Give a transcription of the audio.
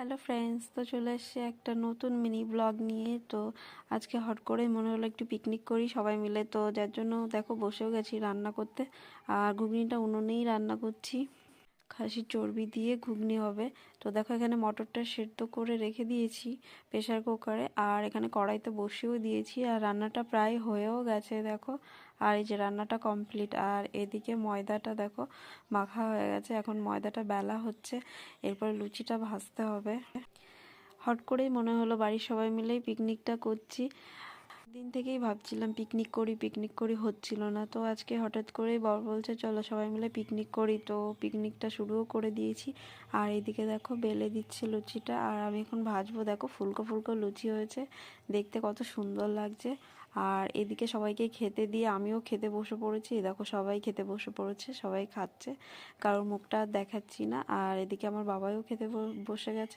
Hello friends, তো চলে এসেছি একটা নতুন মিনি ব্লগ নিয়ে। তো আজকে হট করে মনে হলো একটু পিকনিক করি সবাই মিলে, তো যার জন্য দেখো বসেও গেছি রান্না করতে। আর ঘুগনিটা উনুনেই রান্না করছি, খাসির চর্বি দিয়ে ঘুগনি হবে। তো দেখো এখানে মটরটা সেদ্ধ করে রেখে দিয়েছি প্রেসার কুকারে, আর এখানে কড়াইতে বসিয়েও দিয়েছি, আর রান্নাটা প্রায় হয়েও গেছে দেখো। আর এই যে রান্নাটা কমপ্লিট, আর এদিকে ময়দাটা দেখো মাখা হয়ে গেছে, এখন ময়দাটা বেলা হচ্ছে, এরপর লুচিটা ভাজতে হবে। হট করেই মনে হলো বাড়ির সবাই মিলেই পিকনিকটা করছি। দিন থেকেই ভাবছিলাম পিকনিক করি হচ্ছিল না, তো আজকে হঠাৎ করেই বর বলছে চলো সবাই মিলে পিকনিক করি, তো পিকনিকটা শুরুও করে দিয়েছি। আর এদিকে দেখো বেলে দিচ্ছে লুচিটা, আর আমি এখন ভাজবো। দেখো ফুলকো ফুলকো লুচি হয়েছে, দেখতে কত সুন্দর লাগছে। আর এদিকে সবাইকে খেতে দিয়ে আমিও খেতে বসে পড়েছি। দেখো সবাই খেতে বসে পড়েছে, সবাই খাচ্ছে, কারোর মুখটা আর দেখাচ্ছি না। আর এদিকে আমার বাবাও খেতে বসে গেছে।